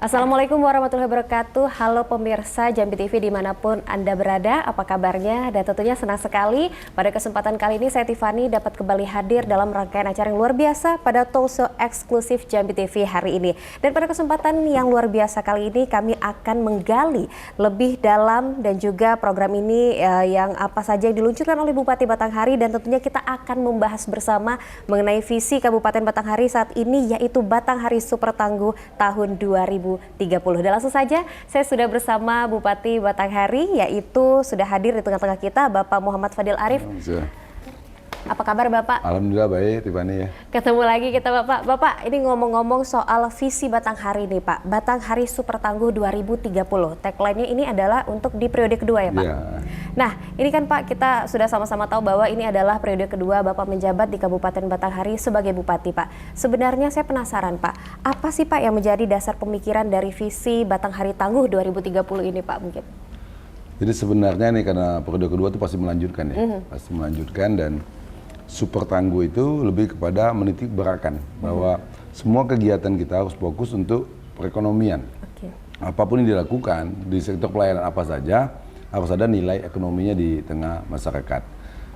Assalamualaikum warahmatullahi wabarakatuh. Halo pemirsa Jambi TV dimanapun Anda berada, apa kabarnya? Dan tentunya senang sekali pada kesempatan kali ini saya Tiffany dapat kembali hadir dalam rangkaian acara yang luar biasa pada talk show eksklusif Jambi TV hari ini. Dan pada kesempatan yang luar biasa kali ini kami akan menggali lebih dalam dan juga program ini yang apa saja yang diluncurkan oleh Bupati Batanghari, dan tentunya kita akan membahas bersama mengenai visi Kabupaten Batanghari saat ini, yaitu Batanghari Super Tangguh tahun 2030. Dan langsung saja saya sudah bersama Bupati Batanghari, yaitu sudah hadir di tengah-tengah kita Bapak Muhammad Fadil Arif. Apa kabar Bapak? Alhamdulillah baik, Tiffany ya. Ketemu lagi kita Bapak. Bapak, ini ngomong-ngomong soal visi Batanghari nih Pak. Batanghari Super Tangguh 2030. Tagline-nya ini adalah untuk di periode kedua ya Pak? Ya. Nah, ini kan Pak, kita sudah sama-sama tahu bahwa ini adalah periode kedua Bapak menjabat di Kabupaten Batanghari sebagai Bupati Pak. Sebenarnya saya penasaran Pak, apa sih Pak yang menjadi dasar pemikiran dari visi Batanghari Tangguh 2030 ini Pak mungkin? Jadi sebenarnya nih karena periode kedua itu pasti melanjutkan ya. Pasti melanjutkan, dan Super Tangguh itu lebih kepada menitik beratkan bahwa semua kegiatan kita harus fokus untuk perekonomian. Apapun yang dilakukan di sektor pelayanan apa saja harus ada nilai ekonominya di tengah masyarakat.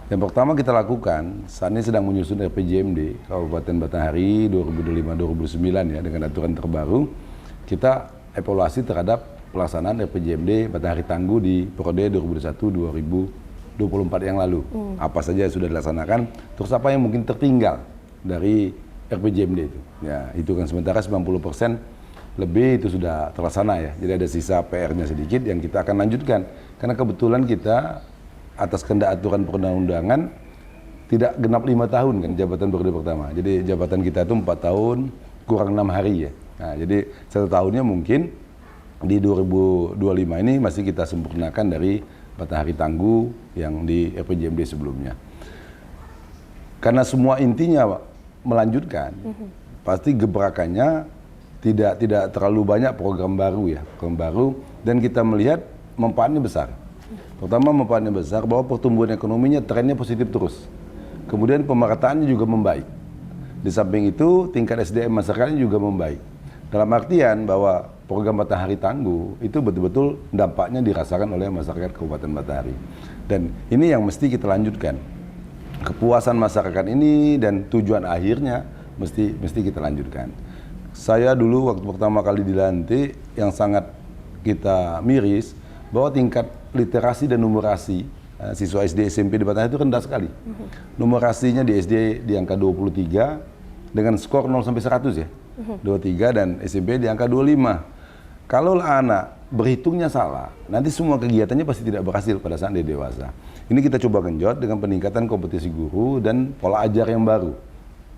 Yang pertama kita lakukan saat ini sedang menyusun RPJMD Kabupaten Batanghari 2025-2029 ya, dengan aturan terbaru. Kita evaluasi terhadap pelaksanaan RPJMD Batanghari Tangguh di periode 2021-2024 yang lalu. Apa saja yang sudah dilaksanakan, terus apa yang mungkin tertinggal dari RPJMD itu. Ya, itu kan sementara 90% lebih itu sudah terlaksana ya. Jadi ada sisa PR-nya sedikit yang kita akan lanjutkan. Karena kebetulan kita atas kehendak aturan perundang-undangan tidak genap 5 tahun kan jabatan periode pertama. Jadi jabatan kita itu 4 tahun kurang 6 hari ya. Nah, jadi 1 tahunnya mungkin di 2025 ini masih kita sempurnakan dari Batanghari Tangguh yang di RPJMD sebelumnya. Karena semua intinya melanjutkan, pasti gebrakannya tidak terlalu banyak program baru ya, dan kita melihat manfaatnya besar. Pertama manfaatnya besar bahwa pertumbuhan ekonominya trennya positif terus. Kemudian pemerataannya juga membaik. Di samping itu tingkat SDM masyarakatnya juga membaik. Dalam artian bahwa program Batanghari Tangguh itu betul-betul dampaknya dirasakan oleh masyarakat Kabupaten Batanghari. Dan ini yang mesti kita lanjutkan. Kepuasan masyarakat ini dan tujuan akhirnya mesti kita lanjutkan. Saya dulu waktu pertama kali dilantik yang sangat kita miris bahwa tingkat literasi dan numerasi siswa SD SMP di Batanghari itu rendah sekali. Numerasinya di SD di angka 23 dengan skor 0 sampai 100 ya. 23 dan SMP di angka 25. Kalau anak berhitungnya salah, nanti semua kegiatannya pasti tidak berhasil pada saat dia dewasa. Ini kita coba genjot dengan peningkatan kompetisi guru dan pola ajar yang baru.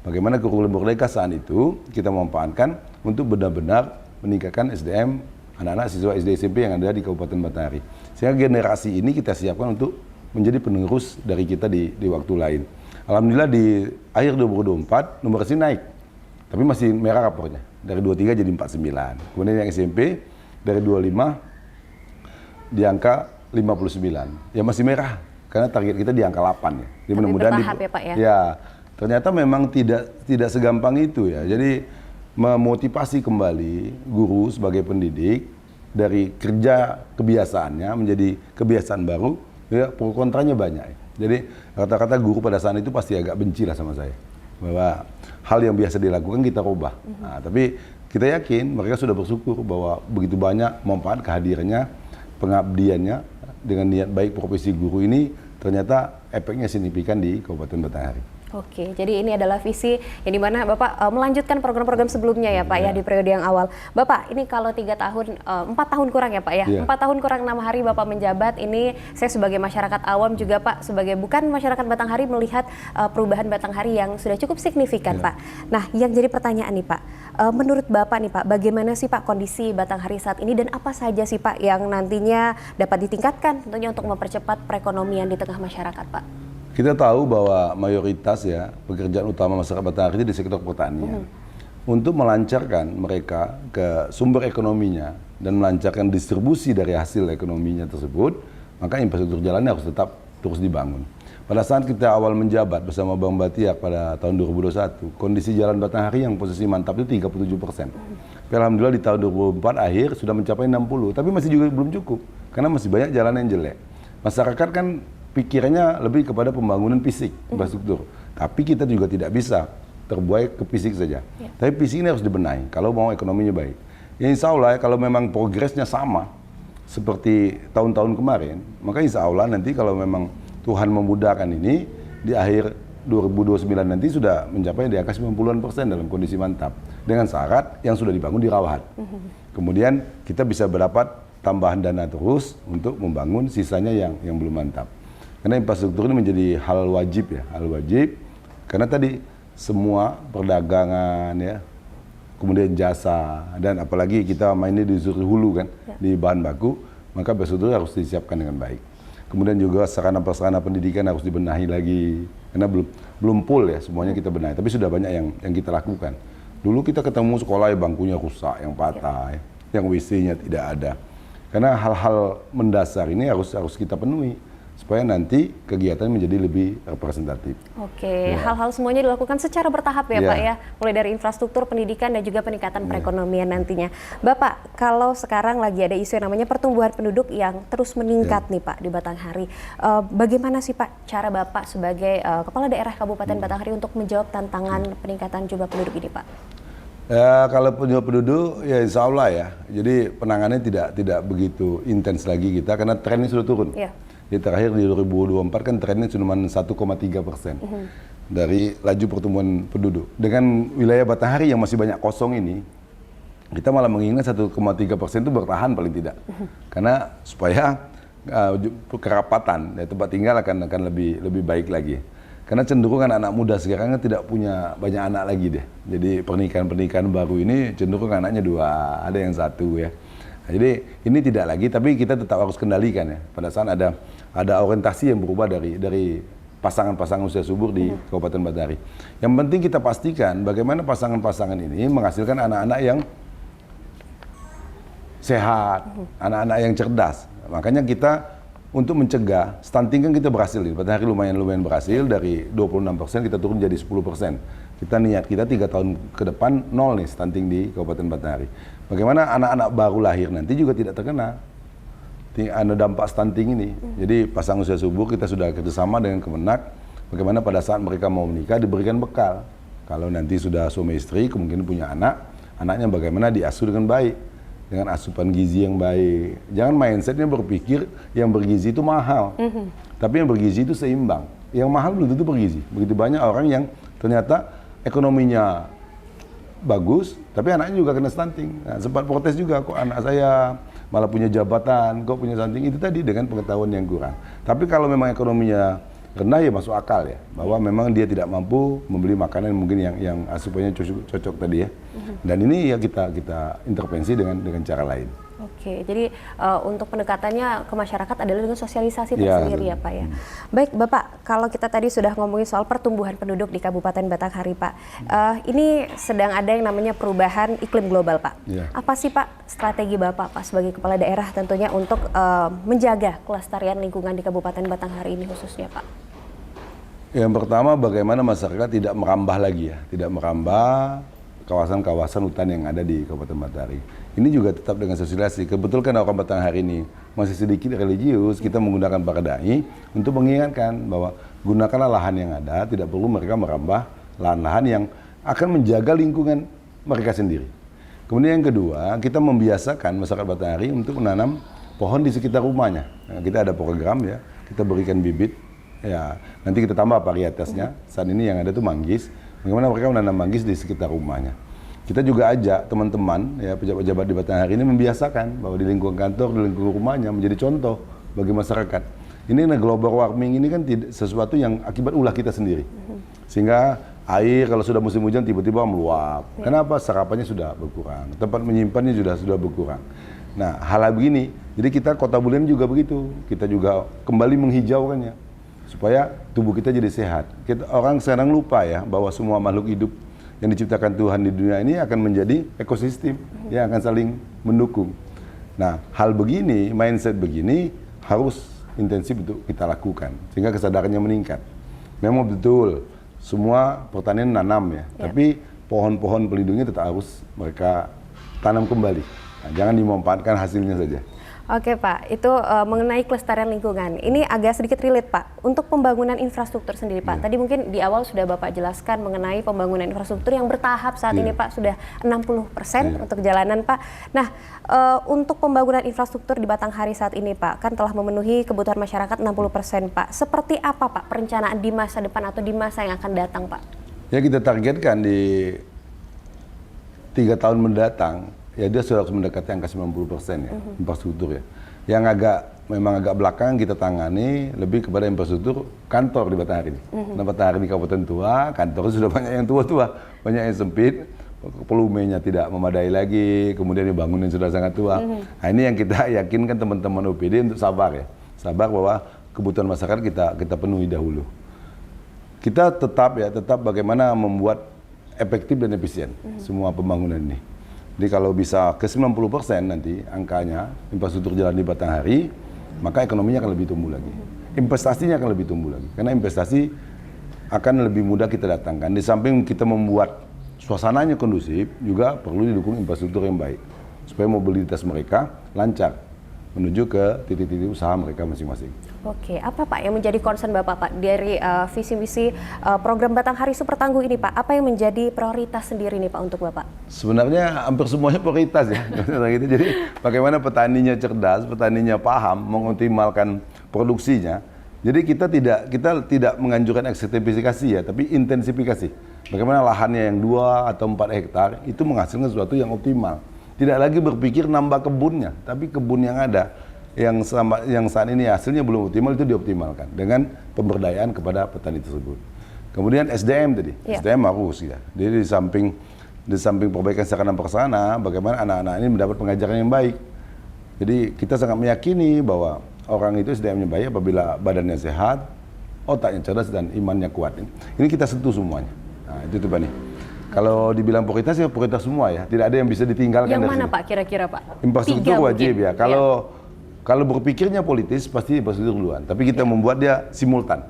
Bagaimana kurikulum merdeka saat itu kita memanfaatkan untuk benar-benar meningkatkan SDM anak-anak siswa SD SMP yang ada di Kabupaten Batanghari. Sehingga generasi ini kita siapkan untuk menjadi penerus dari kita di waktu lain. Alhamdulillah di akhir 2024 numerasi naik, tapi masih merah rapornya. Dari 23 jadi 49. Kemudian yang SMP dari 25 di angka 59. Ya masih merah karena target kita di angka 8 ya. Jadi mudah-mudahan bertahap ya Pak ya. Ya, ternyata memang tidak segampang itu ya. Jadi memotivasi kembali guru sebagai pendidik dari kerja kebiasaannya menjadi kebiasaan baru, ya pro kontranya banyak ya. Jadi kata-kata guru pada saat itu pasti agak benci lah sama saya. Bahwa hal yang biasa dilakukan kita rubah. Nah, tapi kita yakin mereka sudah bersyukur bahwa begitu banyak manfaat kehadirannya, pengabdiannya dengan niat baik profesi guru ini ternyata efeknya signifikan di Kabupaten Batanghari. Oke, jadi ini adalah visi yang dimana Bapak melanjutkan program-program sebelumnya ya Pak ya di periode yang awal. Bapak, ini kalau 4 tahun kurang ya Pak ya, 4 tahun kurang 6 hari Bapak menjabat, ini saya sebagai masyarakat awam juga Pak, sebagai bukan masyarakat Batanghari melihat perubahan Batanghari yang sudah cukup signifikan Pak. Nah, yang jadi pertanyaan nih Pak, menurut Bapak nih Pak, bagaimana sih Pak kondisi Batanghari saat ini dan apa saja sih Pak yang nantinya dapat ditingkatkan tentunya untuk mempercepat perekonomian di tengah masyarakat Pak? Kita tahu bahwa mayoritas ya pekerjaan utama masyarakat Batanghari di sektor pertanian. Untuk melancarkan mereka ke sumber ekonominya dan melancarkan distribusi dari hasil ekonominya tersebut, maka infrastruktur jalannya harus tetap terus dibangun. Pada saat kita awal menjabat bersama Bang Batiak pada tahun 2021, kondisi Jalan Batanghari yang posisi mantap itu 37%. Tapi alhamdulillah di tahun 2024 akhir sudah mencapai 60, tapi masih juga belum cukup karena masih banyak jalan yang jelek. Masyarakat kan pikirannya lebih kepada pembangunan fisik, infrastruktur. Tapi kita juga tidak bisa terbuai ke fisik saja. Tapi fisik ini harus dibenahi kalau mau ekonominya baik. Ya insya Allah kalau memang progresnya sama seperti tahun-tahun kemarin, maka insya Allah nanti kalau memang Tuhan memudahkan ini, di akhir 2029 nanti sudah mencapai di angka 90% dalam kondisi mantap. Dengan syarat yang sudah dibangun dirawat. Kemudian kita bisa berdapat tambahan dana terus untuk membangun sisanya yang belum mantap. Karena infrastruktur ini menjadi hal wajib ya, hal wajib. Karena tadi semua perdagangan ya, kemudian jasa, dan apalagi kita mainnya di hulu kan, di bahan baku, maka infrastruktur harus disiapkan dengan baik. Kemudian juga sarana-prasarana pendidikan harus dibenahi lagi, karena belum full ya semuanya kita benahi, tapi sudah banyak yang kita lakukan. Dulu kita ketemu sekolah yang bangkunya rusak, yang patah, yang WC-nya tidak ada. Karena hal-hal mendasar ini harus kita penuhi supaya nanti kegiatan menjadi lebih representatif. Oke, hal-hal semuanya dilakukan secara bertahap ya Pak ya, mulai dari infrastruktur, pendidikan, dan juga peningkatan perekonomian nantinya. Bapak, kalau sekarang lagi ada isu yang namanya pertumbuhan penduduk yang terus meningkat nih Pak di Batanghari, bagaimana sih Pak cara Bapak sebagai Kepala Daerah Kabupaten Batanghari untuk menjawab tantangan peningkatan jumlah penduduk ini Pak? Ya, kalau jumlah penduduk ya insya Allah ya, jadi penanganannya tidak begitu intens lagi kita karena trennya sudah turun. Di terakhir di 2024 kan trennya cuma 1,3% dari laju pertumbuhan penduduk. Dengan wilayah Batanghari yang masih banyak kosong ini, kita malah mengingat 1,3% itu bertahan paling tidak. Karena supaya kerapatan ya, tempat tinggal akan lebih baik lagi. Karena cenderung anak muda sekarang kan tidak punya banyak anak lagi deh. Jadi pernikahan baru ini cenderung anaknya 2, ada yang 1 ya. Nah, jadi ini tidak lagi, tapi kita tetap harus kendalikan ya. Pada saat ada orientasi yang berubah dari pasangan-pasangan usia subur di Kabupaten Batanghari. Yang penting kita pastikan bagaimana pasangan-pasangan ini menghasilkan anak-anak yang sehat, anak-anak yang cerdas. Makanya kita untuk mencegah stunting kan kita berhasil di Batanghari lumayan berhasil, dari 26% kita turun jadi 10%. Kita niat kita 3 tahun ke depan 0 nih stunting di Kabupaten Batanghari. Bagaimana anak-anak baru lahir nanti juga tidak terkena ada dampak stunting ini. Jadi pasangan usia subur kita sudah kerjasama dengan Kemenak, bagaimana pada saat mereka mau menikah diberikan bekal. Kalau nanti sudah suami istri kemungkinan punya anaknya bagaimana diasuh dengan baik, dengan asupan gizi yang baik. Jangan mindsetnya berpikir yang bergizi itu mahal, tapi yang bergizi itu seimbang. Yang mahal belum tentu bergizi. Begitu banyak orang yang ternyata ekonominya bagus, tapi anaknya juga kena stunting. Nah, sempat protes juga, kok anak saya malah punya jabatan, kok punya stunting, itu tadi dengan pengetahuan yang kurang. Tapi kalau memang ekonominya rendah ya masuk akal ya, bahwa memang dia tidak mampu membeli makanan mungkin yang asupannya cocok tadi ya. Dan ini ya kita intervensi dengan cara lain. Oke, jadi untuk pendekatannya ke masyarakat adalah dengan sosialisasi tersendiri ya Pak ya. Baik Bapak, kalau kita tadi sudah ngomongin soal pertumbuhan penduduk di Kabupaten Batanghari Pak, ini sedang ada yang namanya perubahan iklim global Pak. Apa sih Pak strategi Bapak sebagai Kepala Daerah tentunya untuk menjaga kelestarian lingkungan di Kabupaten Batanghari ini khususnya Pak? Yang pertama bagaimana masyarakat tidak merambah lagi ya, tidak merambah kawasan-kawasan hutan yang ada di Kabupaten Batanghari. Ini juga tetap dengan sosialisasi. Kebetulan kan orang Batanghari ini masih sedikit religius, kita menggunakan para dai untuk mengingatkan bahwa gunakanlah lahan yang ada, tidak perlu mereka merambah lahan-lahan yang akan menjaga lingkungan mereka sendiri. Kemudian yang kedua, kita membiasakan masyarakat Batanghari untuk menanam pohon di sekitar rumahnya. Nah, kita ada program ya, kita berikan bibit, ya nanti kita tambah varietasnya. Saat ini yang ada itu manggis. Bagaimana mereka menanam manggis di sekitar rumahnya. Kita juga ajak teman-teman, ya pejabat-pejabat di Batanghari ini membiasakan bahwa di lingkungan kantor, di lingkungan rumahnya menjadi contoh bagi masyarakat. Ini global warming ini kan sesuatu yang akibat ulah kita sendiri. Sehingga air kalau sudah musim hujan tiba-tiba meluap. Kenapa? Serapannya sudah berkurang, tempat menyimpannya sudah berkurang. Nah, hal begini, jadi kita Kota Bulen juga begitu. Kita juga kembali menghijaukannya supaya tubuh kita jadi sehat. Orang sekarang lupa ya bahwa semua makhluk hidup yang diciptakan Tuhan di dunia ini akan menjadi ekosistem yang akan saling mendukung. Nah, hal begini, mindset begini harus intensif untuk kita lakukan sehingga kesadarannya meningkat. Memang betul semua pertanian nanam ya, tapi pohon-pohon pelindungnya tetap harus mereka tanam kembali. Nah, jangan dimanfaatkan hasilnya saja. Oke Pak, itu mengenai kelestarian lingkungan. Ini agak sedikit relate Pak, untuk pembangunan infrastruktur sendiri Pak. Tadi mungkin di awal sudah Bapak jelaskan mengenai pembangunan infrastruktur yang bertahap saat ini Pak, sudah 60% untuk jalanan Pak. Nah, untuk pembangunan infrastruktur di Batanghari saat ini Pak, kan telah memenuhi kebutuhan masyarakat 60% Pak. Seperti apa Pak perencanaan di masa depan atau di masa yang akan datang Pak? Ya kita targetkan di 3 tahun mendatang, ya dia sudah harus mendekati angka 90% ya, infrastruktur ya. Yang memang agak belakang kita tangani lebih kepada infrastruktur kantor di Batanghari ini. Nah, Batanghari ini kabupaten tua, kantornya sudah banyak yang tua-tua, banyak yang sempit, volumenya tidak memadai lagi, kemudian bangunan sudah sangat tua. Nah, ini yang kita yakinkan teman-teman OPD untuk sabar ya, sabar bahwa kebutuhan masyarakat kita penuhi dahulu. Kita tetap bagaimana membuat efektif dan efisien semua pembangunan ini. Jadi kalau bisa ke 90% nanti angkanya infrastruktur jalan di Batanghari, maka ekonominya akan lebih tumbuh lagi. Investasinya akan lebih tumbuh lagi. Karena investasi akan lebih mudah kita datangkan. Di samping kita membuat suasananya kondusif, juga perlu didukung infrastruktur yang baik. Supaya mobilitas mereka lancar menuju ke titik-titik usaha mereka masing-masing. Oke, apa Pak yang menjadi concern Bapak Pak dari visi misi program Batanghari Super Tangguh ini Pak? Apa yang menjadi prioritas sendiri nih Pak untuk Bapak? Sebenarnya hampir semuanya prioritas ya. Jadi bagaimana petaninya cerdas, petaninya paham, mengoptimalkan produksinya. Jadi kita tidak menganjurkan ekstensifikasi ya, tapi intensifikasi. Bagaimana lahannya yang 2 atau 4 hektar itu menghasilkan sesuatu yang optimal. Tidak lagi berpikir nambah kebunnya, tapi kebun yang ada yang saat ini hasilnya belum optimal itu dioptimalkan dengan pemberdayaan kepada petani tersebut. Kemudian SDM tadi, SDM harus ya. Jadi di samping perbaikan sarana prasarana, bagaimana anak-anak ini mendapat pengajaran yang baik. Jadi kita sangat meyakini bahwa orang itu SDM-nya baik apabila badannya sehat, otaknya cerdas dan imannya kuat. Ini kita sentuh semuanya. Nah, itu tuh Pak nih. Kalau dibilang prioritas ya prioritas semua ya, tidak ada yang bisa ditinggalkan. Yang dari mana sini. Pak kira-kira Pak? Infrastruktur wajib ya. Kalau berpikirnya politis pasti infrastruktur duluan, tapi kita membuat dia simultan,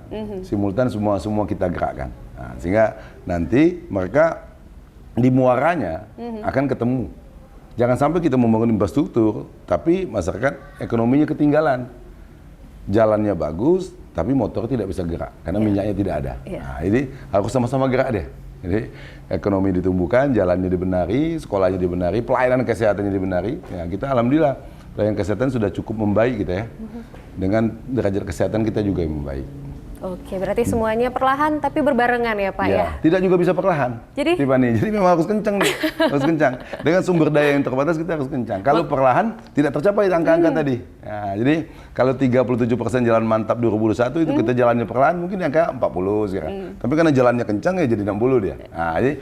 simultan semua kita gerakkan, nah, sehingga nanti mereka di muaranya akan ketemu. Jangan sampai kita membangun infrastruktur, tapi masyarakat ekonominya ketinggalan, jalannya bagus, tapi motor tidak bisa gerak karena minyaknya tidak ada. Nah, ini harus sama-sama gerak deh. Jadi ekonomi ditumbuhkan, jalannya dibenari, sekolahnya dibenari, pelayanan kesehatannya dibenari. Ya, kita alhamdulillah pelayanan kesehatan sudah cukup membaik kita ya. Dengan derajat kesehatan kita juga yang membaik. Oke, berarti semuanya perlahan tapi berbarengan ya Pak ya? Tidak juga bisa perlahan. Jadi memang harus kencang nih, harus kencang. Dengan sumber daya yang terbatas kita harus kencang. Kalau perlahan tidak tercapai angka-angka tadi. Ya, jadi kalau 37% jalan mantap 2021 itu kita jalannya perlahan mungkin angka 40 sekarang. Tapi karena jalannya kencang ya jadi 60 dia. Nah, jadi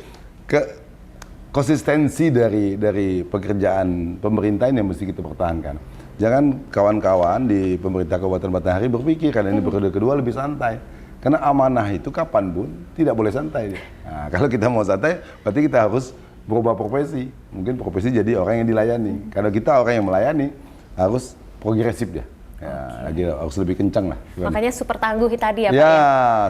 konsistensi dari pekerjaan pemerintah ini yang mesti kita pertahankan. Jangan kawan-kawan di pemerintah Kabupaten Batanghari berpikir karena ini periode kedua lebih santai. Karena amanah itu kapanpun tidak boleh santai. Nah, kalau kita mau santai, berarti kita harus berubah profesi. Mungkin profesi jadi orang yang dilayani. Kalau kita orang yang melayani, harus progresif dia. Ya, lagi harus lebih kencang lah. Makanya super tangguh tadi ya Pak? Ya,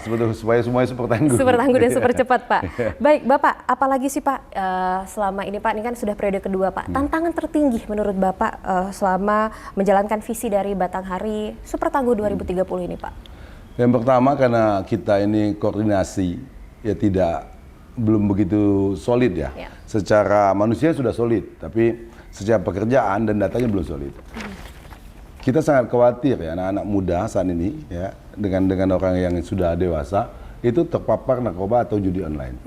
sebetulnya supaya semuanya super tangguh. Super tangguh dan super cepat Pak. Baik Bapak, apalagi sih Pak selama ini Pak, ini kan sudah periode kedua Pak. Tantangan tertinggi menurut Bapak selama menjalankan visi dari Batanghari Super Tangguh 2030 ini Pak? Yang pertama karena kita ini koordinasi ya belum begitu solid ya. Secara manusia sudah solid, tapi secara pekerjaan dan datanya belum solid. Kita sangat khawatir ya anak-anak muda saat ini ya dengan orang yang sudah dewasa itu terpapar narkoba atau judi online.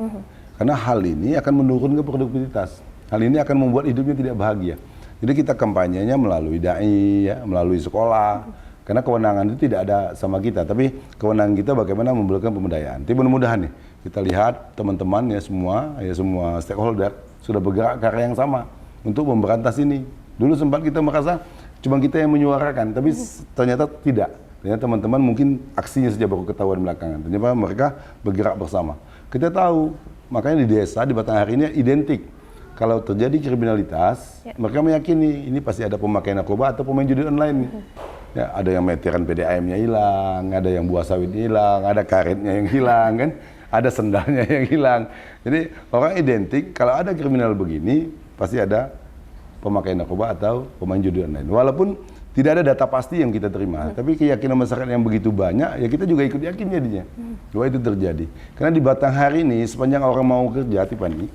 Karena hal ini akan menurunkan produktivitas. Hal ini akan membuat hidupnya tidak bahagia. Jadi kita kampanyenya melalui dai ya, melalui sekolah. Karena kewenangan itu tidak ada sama kita, tapi kewenangan kita bagaimana memberikan pemberdayaan. Tapi mudah-mudahan nih kita lihat teman-teman ya semua stakeholder sudah bergerak ke arah yang sama untuk memberantas ini. Dulu sempat kita merasa cuma kita yang menyuarakan, tapi ternyata tidak. Ternyata teman-teman mungkin aksinya saja baru ketahuan belakangan. Ternyata mereka bergerak bersama. Kita tahu, makanya di desa, di Batanghari ini identik. Kalau terjadi kriminalitas, mereka meyakini ini pasti ada pemakai narkoba atau pemain judi online. Ya, ada yang meteran PDAM-nya hilang, ada yang buah sawitnya hilang, ada karetnya yang hilang kan, ada sendalnya yang hilang. Jadi orang identik kalau ada kriminal begini pasti ada pemakai narkoba atau pemain judi online. Walaupun tidak ada data pasti yang kita terima, tapi keyakinan masyarakat yang begitu banyak, ya kita juga ikut yakin jadinya bahwa itu terjadi. Karena di Batanghari ini sepanjang orang mau kerja, Tiffany,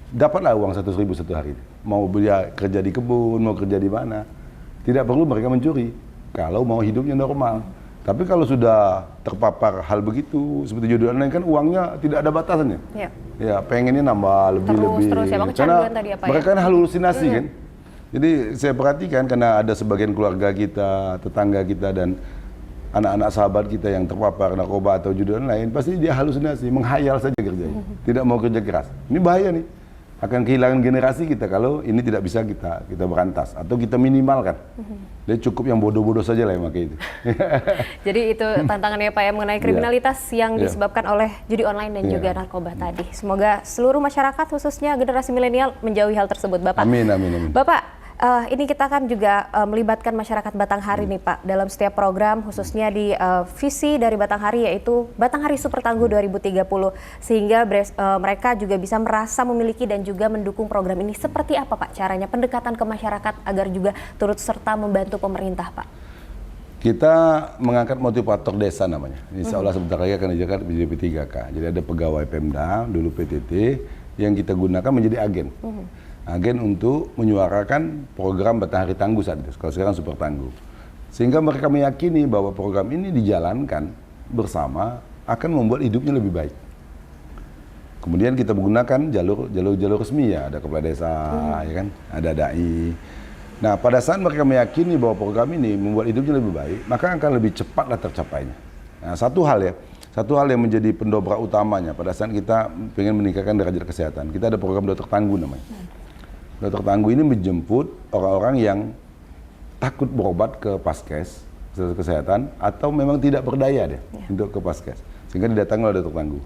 dapatlah uang 100.000 satu hari. Mau dia kerja di kebun, mau kerja di mana, tidak perlu mereka mencuri kalau mau hidupnya normal. Tapi kalau sudah terpapar hal begitu, seperti judi online kan uangnya tidak ada batasannya. Ya pengennya nambah lebih-lebih. Terus ya, karena tadi apa mereka kan halusinasi kan. Jadi saya perhatikan karena ada sebagian keluarga kita, tetangga kita dan anak-anak sahabat kita yang terpapar narkoba atau judi online, pasti dia halusinasi, menghayal saja kerjanya, tidak mau kerja keras. Ini bahaya nih, akan kehilangan generasi kita kalau ini tidak bisa kita berantas atau kita minimalkan. Dia cukup yang bodoh-bodoh saja lah yang pakai itu. Jadi itu tantangannya Pak ya mengenai kriminalitas yang disebabkan oleh judi online dan juga narkoba tadi. Semoga seluruh masyarakat khususnya generasi milenial menjauhi hal tersebut, Bapak. Amin, amin, amin. Bapak, ini kita kan juga melibatkan masyarakat Batanghari nih Pak dalam setiap program, khususnya di visi dari Batanghari yaitu Batanghari Super Tangguh 2030, sehingga mereka juga bisa merasa memiliki dan juga mendukung program ini. Seperti apa Pak caranya pendekatan ke masyarakat agar juga turut serta membantu pemerintah Pak? Kita mengangkat motivator desa namanya. Insya Allah sebentar lagi akan dijalankan menjadi P3K. Jadi ada pegawai Pemda, dulu PTT, yang kita gunakan menjadi agen. Agen untuk menyuarakan program Batanghari Tangguh saat itu, kalau sekarang Super Tangguh. Sehingga mereka meyakini bahwa program ini dijalankan bersama akan membuat hidupnya lebih baik. Kemudian kita menggunakan jalur resmi ya, ada kepala desa, ya kan, ada dai. Nah, pada saat mereka meyakini bahwa program ini membuat hidupnya lebih baik, maka akan lebih cepatlah tercapainya. Nah, satu hal yang menjadi pendobrak utamanya pada saat kita ingin meningkatkan derajat kesehatan, kita ada program Dokter Tangguh namanya. Dokter Tangguh ini menjemput orang-orang yang takut berobat ke Paskes, kesehatan, atau memang tidak berdaya deh untuk ke Paskes. Sehingga didatangi oleh Dokter Tangguh.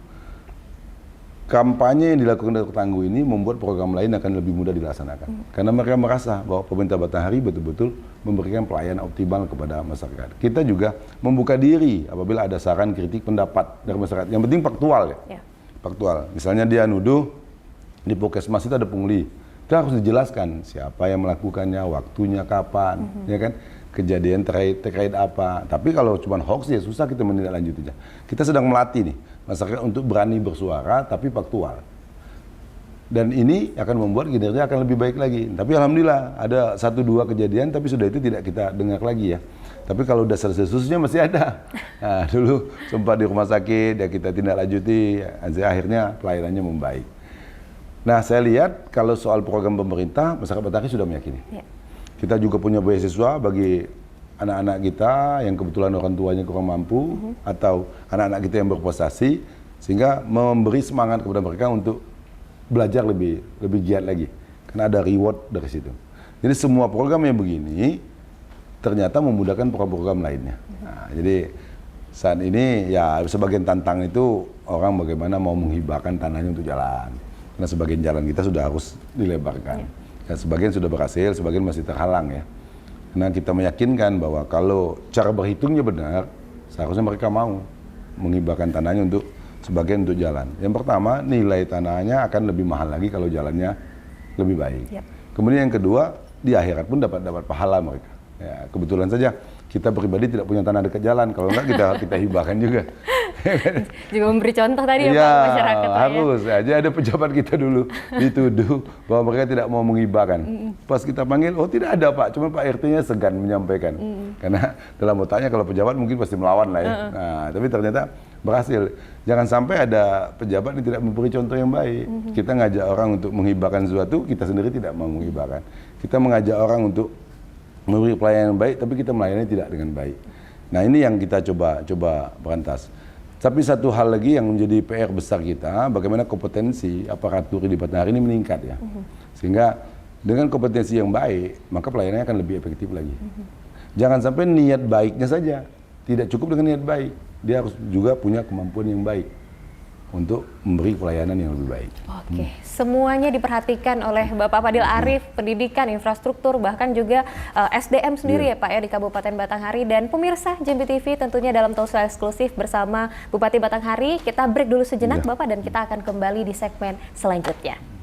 Kampanye yang dilakukan Dokter Tangguh ini membuat program lain akan lebih mudah dilaksanakan. Karena mereka merasa bahwa pemerintah Batanghari betul-betul memberikan pelayanan optimal kepada masyarakat. Kita juga membuka diri apabila ada saran, kritik, pendapat dari masyarakat. Yang penting faktual ya. Faktual. Misalnya dia nuduh di Puskesmas itu ada pungli. Kita harus dijelaskan siapa yang melakukannya, waktunya kapan, ya kan, kejadian terkait apa. Tapi kalau cuma hoax ya susah kita menindaklanjutinya. Kita sedang melatih nih masyarakat untuk berani bersuara tapi faktual. Dan ini akan membuat kinerja akan lebih baik lagi. Tapi alhamdulillah ada 1-2 kejadian tapi sudah itu tidak kita dengar lagi ya. Tapi kalau udah selesai masih ada. Nah, dulu sempat di rumah sakit ya kita tindak lanjuti, akhirnya pelayanannya membaik. Nah, saya lihat kalau soal program pemerintah, masyarakat Batanghari sudah meyakini. Kita juga punya beasiswa bagi anak-anak kita yang kebetulan orang tuanya kurang mampu, atau anak-anak kita yang berprestasi, sehingga memberi semangat kepada mereka untuk belajar lebih giat lagi. Karena ada reward dari situ. Jadi semua program yang begini, ternyata memudahkan program-program lainnya. Nah, jadi saat ini ya sebagian tantangan itu orang bagaimana mau menghibahkan tanahnya untuk jalan. Karena sebagian jalan kita sudah harus dilebarkan. Dan sebagian sudah berhasil, sebagian masih terhalang ya. Karena kita meyakinkan bahwa kalau cara berhitungnya benar, seharusnya mereka mau menghibahkan tanahnya untuk sebagian untuk jalan. Yang pertama, nilai tanahnya akan lebih mahal lagi kalau jalannya lebih baik. Kemudian yang kedua, di akhirat pun dapat pahala mereka. Ya, kebetulan saja kita pribadi tidak punya tanah dekat jalan, kalau enggak kita hibahkan juga. Juga memberi contoh tadi ya Pak masyarakat. Harus aja ada pejabat kita dulu dituduh bahwa mereka tidak mau menghibahkan. Pas kita panggil, oh tidak ada Pak, cuma Pak RT-nya segan menyampaikan. Karena dalam otaknya kalau pejabat mungkin pasti melawan lah ya. Nah, tapi ternyata berhasil. Jangan sampai ada pejabat yang tidak memberi contoh yang baik. Kita ngajak orang untuk menghibahkan sesuatu, kita sendiri tidak mau menghibahkan. Kita mengajak orang untuk memberi pelayanan yang baik, tapi kita melayani tidak dengan baik. Nah, ini yang kita coba berantas. Tapi satu hal lagi yang menjadi PR besar kita, bagaimana kompetensi aparatur di Batanghari ini meningkat ya. Sehingga dengan kompetensi yang baik, maka pelayanannya akan lebih efektif lagi. Jangan sampai niat baiknya saja, tidak cukup dengan niat baik. Dia harus juga punya kemampuan yang baik. untuk memberi pelayanan yang lebih baik. Oke, semuanya diperhatikan oleh Bapak Fadil Arif, pendidikan, infrastruktur, bahkan juga SDM sendiri ya Pak ya di Kabupaten Batanghari. Dan pemirsa Jambi TV tentunya dalam talkshow eksklusif bersama Bupati Batanghari. Kita break dulu sejenak Bapak dan kita akan kembali di segmen selanjutnya.